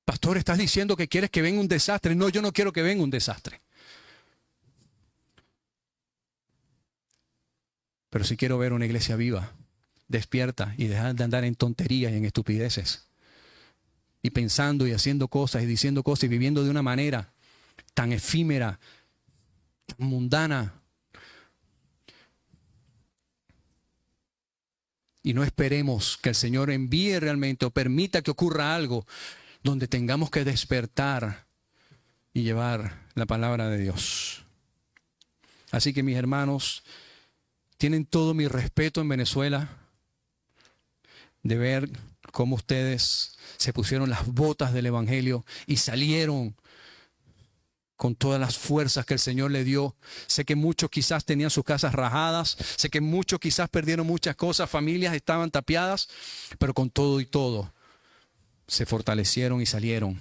Pastor, ¿estás diciendo que quieres que venga un desastre? No, yo no quiero que venga un desastre. Pero sí quiero ver una iglesia viva, despierta y dejar de andar en tonterías y en estupideces. Y pensando y haciendo cosas y diciendo cosas y viviendo de una manera tan efímera, tan mundana. Y no esperemos que el Señor envíe realmente o permita que ocurra algo donde tengamos que despertar y llevar la palabra de Dios. Así que mis hermanos, tienen todo mi respeto en Venezuela de ver cómo ustedes se pusieron las botas del Evangelio y salieron con todas las fuerzas que el Señor le dio. Sé que muchos quizás tenían sus casas rajadas, sé que muchos quizás perdieron muchas cosas, familias estaban tapiadas, pero con todo y todo se fortalecieron y salieron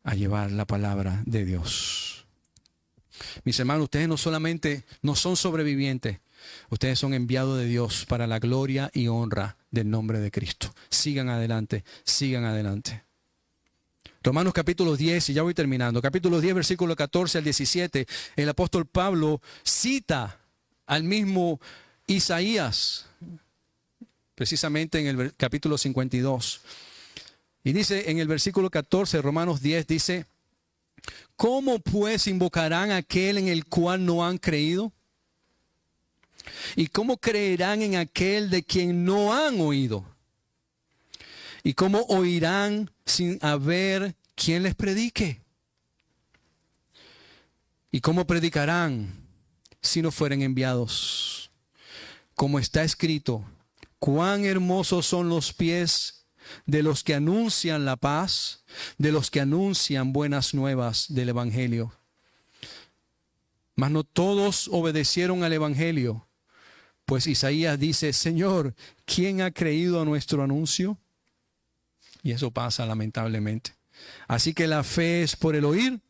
a llevar la palabra de Dios. Mis hermanos, ustedes no solamente no son sobrevivientes, ustedes son enviados de Dios para la gloria y honra del nombre de Cristo. Sigan adelante, sigan adelante. Romanos capítulo 10, y ya voy terminando. Capítulo 10, versículo 14 al 17, el apóstol Pablo cita al mismo Isaías, precisamente en el capítulo 52. Y dice en el versículo 14, Romanos 10, dice: ¿cómo pues invocarán a aquel en el cual no han creído? ¿Y cómo creerán en aquel de quien no han oído? ¿Y cómo oirán sin haber quien les predique? ¿Y cómo predicarán si no fueren enviados? Como está escrito: cuán hermosos son los pies de los que anuncian la paz, de los que anuncian buenas nuevas del Evangelio. Mas no todos obedecieron al Evangelio, pues Isaías dice: Señor, ¿quién ha creído a nuestro anuncio? Y eso pasa lamentablemente. Así que la fe es por el oír,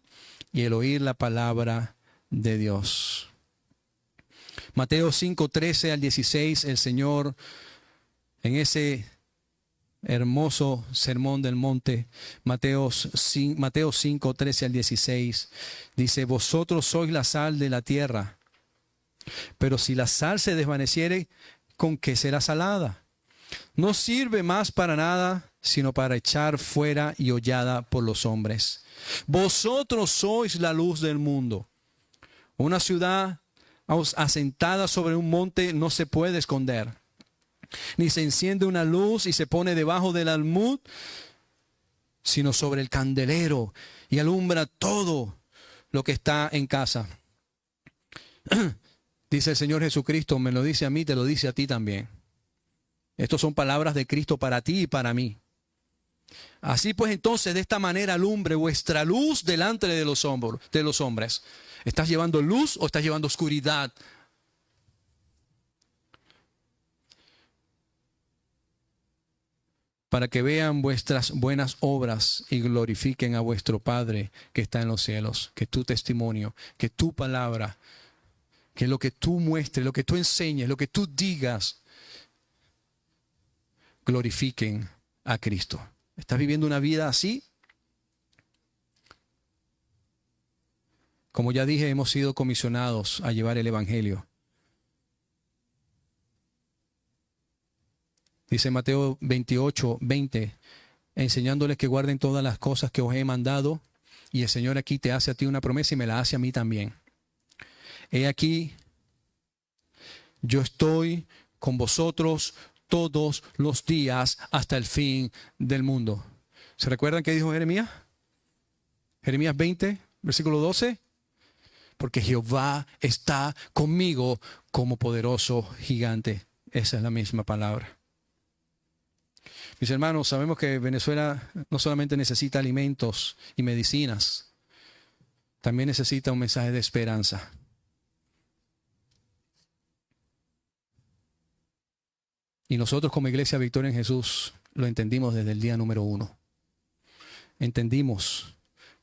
y el oír la palabra de Dios. Mateo 5, 13 al 16, el Señor en ese hermoso sermón del monte, Mateo 5, 13 al 16, dice: vosotros sois la sal de la tierra, pero si la sal se desvaneciere, ¿con qué será salada? No sirve más para nada, sino para echar fuera y hollada por los hombres. Vosotros sois la luz del mundo. Una ciudad asentada sobre un monte no se puede esconder, ni se enciende una luz y se pone debajo del almud, sino sobre el candelero, y alumbra todo lo que está en casa. Dice el Señor Jesucristo, me lo dice a mí, te lo dice a ti también. Estas son palabras de Cristo para ti y para mí. Así pues, entonces, de esta manera alumbre vuestra luz delante de los hombres. ¿Estás llevando luz o estás llevando oscuridad? Para que vean vuestras buenas obras y glorifiquen a vuestro Padre que está en los cielos. Que tu testimonio, que tu palabra, que lo que tú muestres, lo que tú enseñes, lo que tú digas, glorifiquen a Cristo. ¿Estás viviendo una vida así? Como ya dije, hemos sido comisionados a llevar el Evangelio. Dice Mateo 28, 20, enseñándoles que guarden todas las cosas que os he mandado. Y el Señor aquí te hace a ti una promesa y me la hace a mí también. He aquí, yo estoy con vosotros todos los días hasta el fin del mundo. ¿Se recuerdan qué dijo Jeremías? Jeremías 20, versículo 12. Porque Jehová está conmigo como poderoso gigante. Esa es la misma palabra. Mis hermanos, sabemos que Venezuela no solamente necesita alimentos y medicinas, también necesita un mensaje de esperanza. Y nosotros como Iglesia Victoria en Jesús lo entendimos desde el día número 1. Entendimos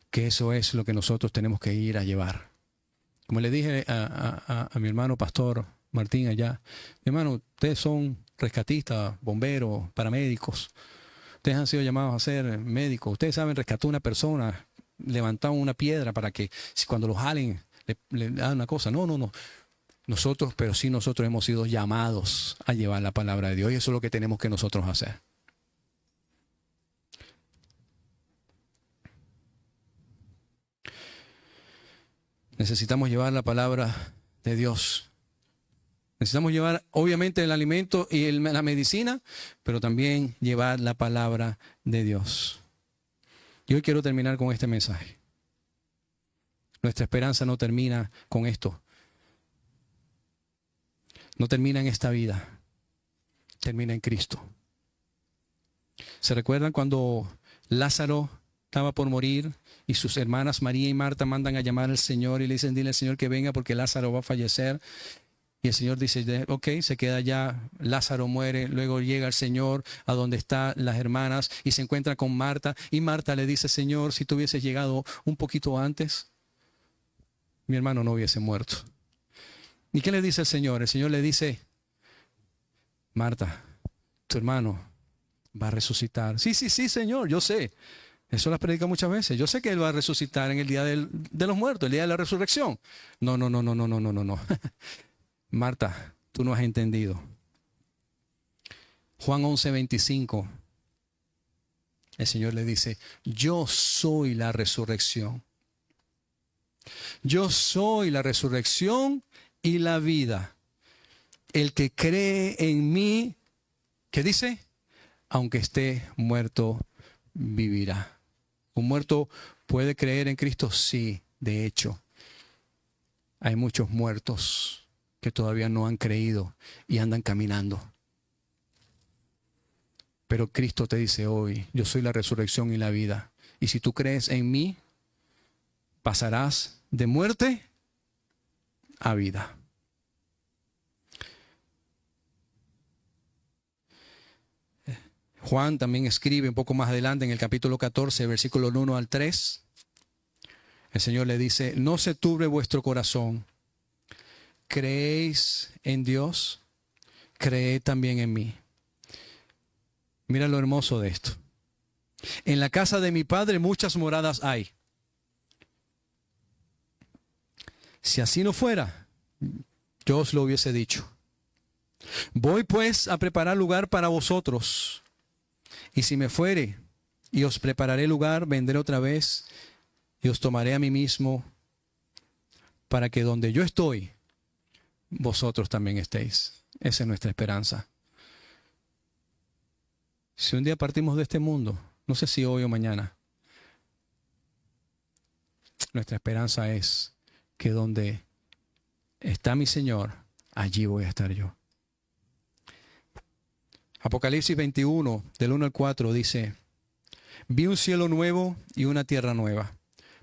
que eso es lo que nosotros tenemos que ir a llevar. Como le dije a mi hermano pastor Martín allá, mi hermano, ustedes son rescatistas, bomberos, paramédicos. Ustedes han sido llamados a ser médicos. Ustedes saben rescatar a una persona, levantar una piedra para que cuando lo jalen le hagan una cosa. No. Nosotros hemos sido llamados a llevar la palabra de Dios y eso es lo que tenemos que nosotros hacer. Necesitamos llevar la palabra de Dios. Necesitamos llevar, obviamente, el alimento y la medicina, pero también llevar la palabra de Dios. Y hoy quiero terminar con este mensaje. Nuestra esperanza no termina con esto. No termina en esta vida. Termina en Cristo. ¿Se recuerdan cuando Lázaro estaba por morir y sus hermanas María y Marta mandan a llamar al Señor y le dicen, dile al Señor que venga porque Lázaro va a fallecer? Y el Señor dice, ok, se queda allá, Lázaro muere, luego llega el Señor a donde están las hermanas y se encuentra con Marta. Y Marta le dice, Señor, si tú hubieses llegado un poquito antes, mi hermano no hubiese muerto. ¿Y qué le dice el Señor? El Señor le dice, Marta, tu hermano va a resucitar. Sí, Señor, yo sé. Eso las predica muchas veces. Yo sé que Él va a resucitar en el día de los muertos, el día de la resurrección. No. Marta, tú no has entendido. Juan 11:25. El Señor le dice, yo soy la resurrección. Yo soy la resurrección y la vida. El que cree en mí, ¿qué dice? Aunque esté muerto, vivirá. ¿Un muerto puede creer en Cristo? Sí, de hecho. Hay muchos muertos que todavía no han creído y andan caminando. Pero Cristo te dice hoy, yo soy la resurrección y la vida. Y si tú crees en mí, pasarás de muerte a vida. Juan también escribe un poco más adelante en el capítulo 14, versículo 1 al 3. El Señor le dice, no se turbe vuestro corazón. ¿Creéis en Dios? Creed también en mí. Mira lo hermoso de esto. En la casa de mi Padre muchas moradas hay. Si así no fuera, yo os lo hubiese dicho. Voy pues a preparar lugar para vosotros. Y si me fuere y os prepararé lugar, vendré otra vez y os tomaré a mí mismo, para que donde yo estoy, vosotros también estéis. Esa es nuestra esperanza. Si un día partimos de este mundo, no sé si hoy o mañana, nuestra esperanza es que donde está mi Señor, allí voy a estar yo. Apocalipsis 21, del 1 al 4, dice, vi un cielo nuevo y una tierra nueva,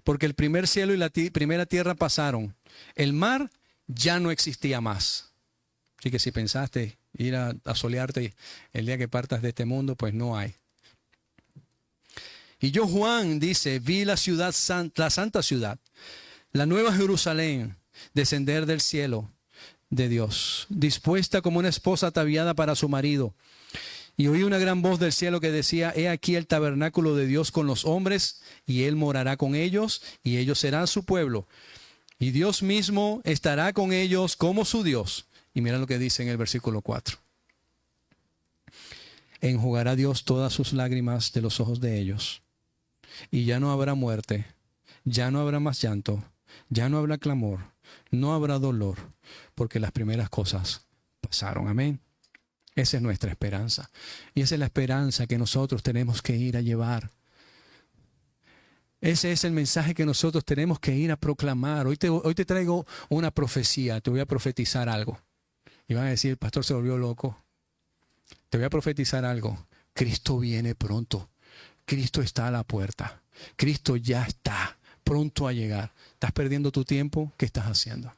porque el primer cielo y la primera tierra pasaron. El mar ya no existía más. Así que si pensaste ir a solearte el día que partas de este mundo, pues no hay. Y yo, Juan, dice, vi la ciudad santa, la santa ciudad, la nueva Jerusalén, descender del cielo de Dios, dispuesta como una esposa ataviada para su marido. Y oí una gran voz del cielo que decía, he aquí el tabernáculo de Dios con los hombres, y Él morará con ellos, y ellos serán su pueblo. Y Dios mismo estará con ellos como su Dios. Y mira lo que dice en el versículo 4. Enjugará Dios todas sus lágrimas de los ojos de ellos. Y ya no habrá muerte, ya no habrá más llanto, ya no habrá clamor, no habrá dolor, porque las primeras cosas pasaron. Amén. Esa es nuestra esperanza. Y esa es la esperanza que nosotros tenemos que ir a llevar. Ese es el mensaje que nosotros tenemos que ir a proclamar. Hoy te traigo una profecía. Te voy a profetizar algo. Y van a decir, el pastor se volvió loco. Te voy a profetizar algo. Cristo viene pronto. Cristo está a la puerta. Cristo ya está pronto a llegar. ¿Estás perdiendo tu tiempo? ¿Qué estás haciendo?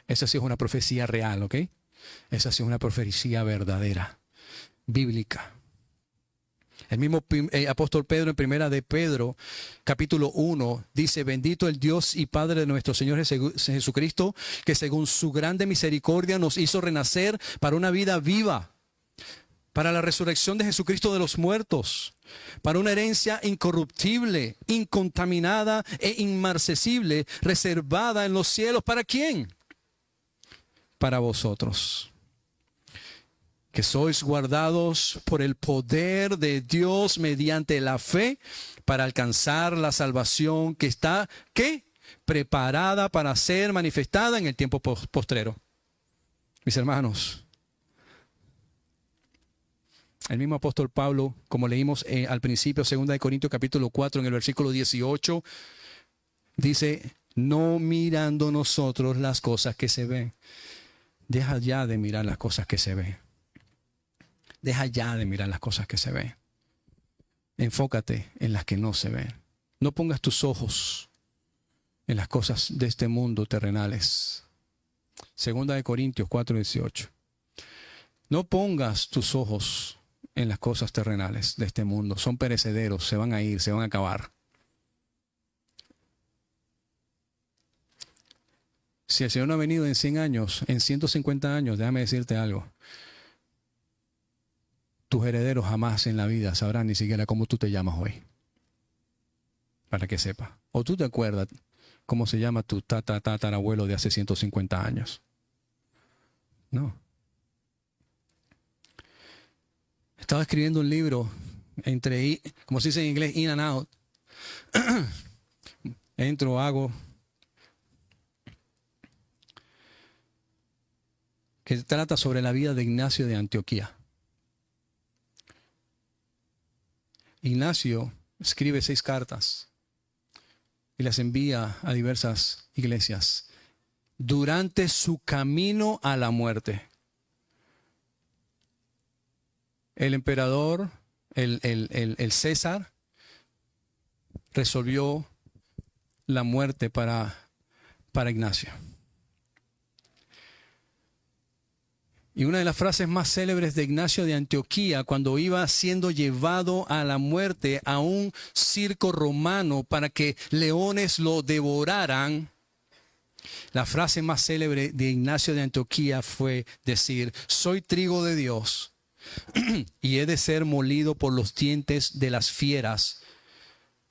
Esa sí es una profecía real, ¿ok? Esa sí es una profecía verdadera, bíblica. El mismo apóstol Pedro en primera de Pedro, capítulo 1, dice: bendito el Dios y Padre de nuestro Señor Jesucristo, que según su grande misericordia nos hizo renacer para una vida viva, para la resurrección de Jesucristo de los muertos, para una herencia incorruptible, incontaminada e inmarcesible, reservada en los cielos. ¿Para quién? Para vosotros, que sois guardados por el poder de Dios mediante la fe para alcanzar la salvación que está, ¿qué? Preparada para ser manifestada en el tiempo postrero. Mis hermanos, el mismo apóstol Pablo, como leímos al principio, 2 Corintios capítulo 4, en el versículo 18, dice: no mirando nosotros las cosas que se ven. Deja ya de mirar las cosas que se ven. Deja ya de mirar las cosas que se ven. Enfócate en las que no se ven. No pongas tus ojos en las cosas de este mundo terrenales. 2 Corintios 4:18. No pongas tus ojos en las cosas terrenales de este mundo. Son perecederos, se van a ir, se van a acabar. Si el Señor no ha venido en 100 años, en 150 años, déjame decirte algo. Tus herederos jamás en la vida sabrán ni siquiera cómo tú te llamas hoy. Para que sepas. O tú te acuerdas cómo se llama tu tatarabuelo de hace 150 años. No. Estaba escribiendo un libro entre, como se dice en inglés, in and out. Entro, hago. Que trata sobre la vida de Ignacio de Antioquía. Ignacio escribe 6 cartas y las envía a diversas iglesias durante su camino a la muerte. El emperador, el César, resolvió la muerte para Ignacio. Y una de las frases más célebres de Ignacio de Antioquía, cuando iba siendo llevado a la muerte a un circo romano para que leones lo devoraran, la frase más célebre de Ignacio de Antioquía fue decir: soy trigo de Dios y he de ser molido por los dientes de las fieras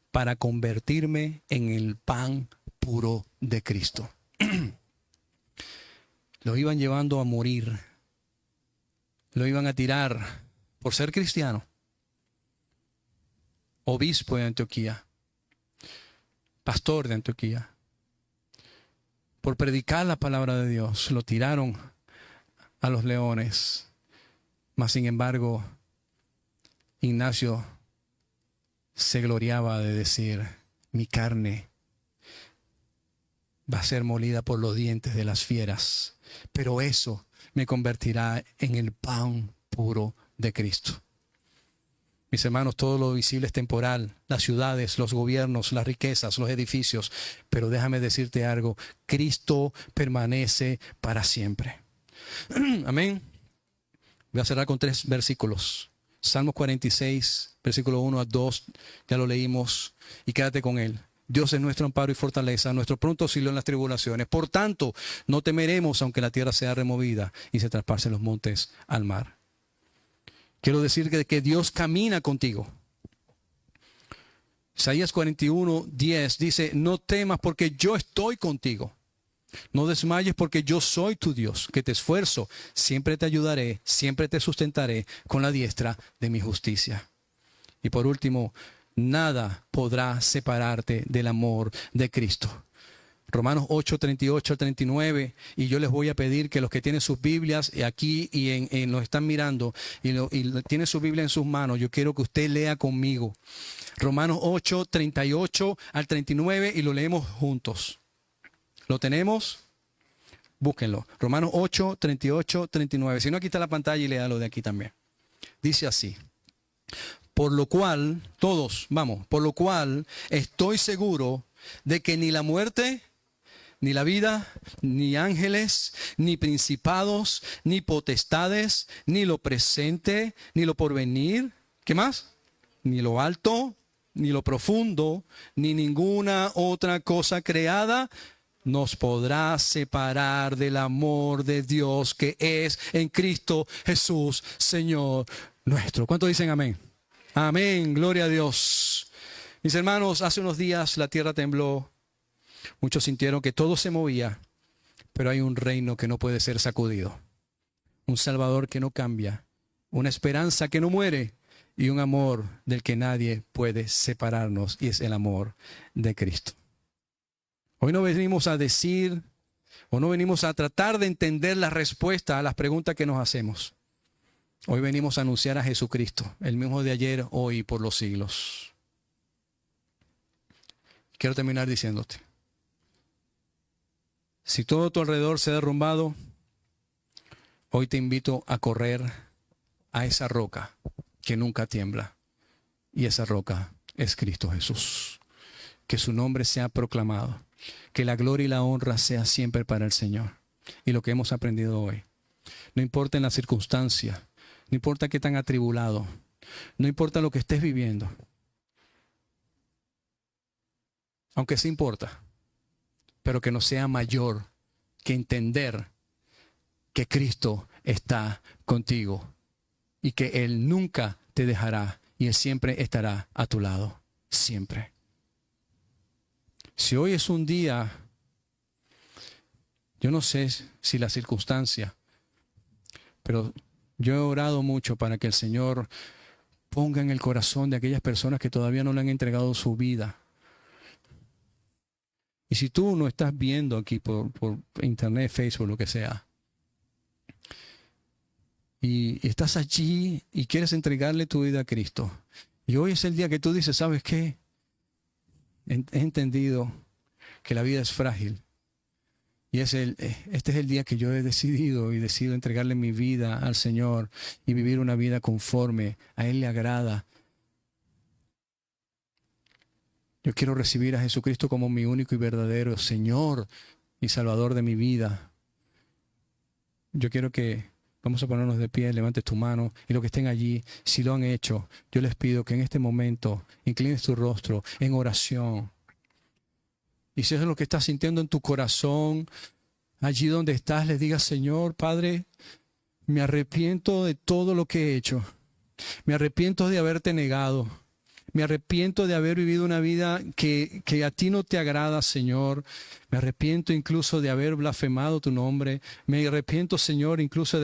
para convertirme en el pan puro de Cristo. Lo iban llevando a morir. Lo iban a tirar por ser cristiano. Obispo de Antioquía. Pastor de Antioquía. Por predicar la palabra de Dios. Lo tiraron a los leones. Mas sin embargo, Ignacio se gloriaba de decir: mi carne va a ser molida por los dientes de las fieras. Pero eso me convertirá en el pan puro de Cristo. Mis hermanos, todo lo visible es temporal. Las ciudades, los gobiernos, las riquezas, los edificios. Pero déjame decirte algo. Cristo permanece para siempre. Amén. Voy a cerrar con 3 versículos. Salmos 46, versículo 1 a 2. Ya lo leímos. Y quédate con él. Dios es nuestro amparo y fortaleza, nuestro pronto auxilio en las tribulaciones. Por tanto, no temeremos aunque la tierra sea removida y se traspasen los montes al mar. Quiero decir que Dios camina contigo. Isaías 41:10 dice: no temas porque yo estoy contigo. No desmayes porque yo soy tu Dios, que te esfuerzo. Siempre te ayudaré, siempre te sustentaré con la diestra de mi justicia. Y por último, nada podrá separarte del amor de Cristo. Romanos 8:38 al 39. Y yo les voy a pedir que los que tienen sus Biblias aquí y nos están mirando y tienen su Biblia en sus manos, yo quiero que usted lea conmigo. Romanos 8:38 al 39 y lo leemos juntos. ¿Lo tenemos? Búsquenlo. Romanos 8:38, 39. Si no, aquí está la pantalla y léalo de aquí también. Dice así: por lo cual, todos, vamos, por lo cual estoy seguro de que ni la muerte, ni la vida, ni ángeles, ni principados, ni potestades, ni lo presente, ni lo porvenir. ¿Qué más? Ni lo alto, ni lo profundo, ni ninguna otra cosa creada nos podrá separar del amor de Dios que es en Cristo Jesús, Señor nuestro. ¿Cuántos dicen amén? Amén, gloria a Dios. Mis hermanos, hace unos días la tierra tembló. Muchos sintieron que todo se movía, pero hay un reino que no puede ser sacudido. Un Salvador que no cambia, una esperanza que no muere y un amor del que nadie puede separarnos, y es el amor de Cristo. Hoy no venimos a decir o no venimos a tratar de entender la respuesta a las preguntas que nos hacemos. Hoy venimos a anunciar a Jesucristo, el mismo de ayer, hoy y por los siglos. Quiero terminar diciéndote, si todo a tu alrededor se ha derrumbado, hoy te invito a correr a esa roca que nunca tiembla. Y esa roca es Cristo Jesús. Que su nombre sea proclamado. Que la gloria y la honra sea siempre para el Señor. Y lo que hemos aprendido hoy, no importa en la circunstancia, no importa qué tan atribulado, no importa lo que estés viviendo, aunque sí importa, pero que no sea mayor que entender que Cristo está contigo y que Él nunca te dejará y Él siempre estará a tu lado, siempre. Si hoy es un día, yo no sé si la circunstancia, pero yo he orado mucho para que el Señor ponga en el corazón de aquellas personas que todavía no le han entregado su vida. Y si tú no estás viendo aquí por internet, Facebook, lo que sea, y estás allí y quieres entregarle tu vida a Cristo, y hoy es el día que tú dices, ¿sabes qué? He entendido que la vida es frágil. Y este es el día que yo he decidido entregarle mi vida al Señor y vivir una vida conforme a Él le agrada. Yo quiero recibir a Jesucristo como mi único y verdadero Señor y Salvador de mi vida. Yo quiero que vamos a ponernos de pie, levantes tu mano, y los que estén allí, si lo han hecho, yo les pido que en este momento inclines tu rostro en oración. Y si eso es lo que estás sintiendo en tu corazón, allí donde estás, le digas, Señor, Padre, me arrepiento de todo lo que he hecho. Me arrepiento de haberte negado. Me arrepiento de haber vivido una vida que a ti no te agrada, Señor. Me arrepiento incluso de haber blasfemado tu nombre. Me arrepiento, Señor, incluso de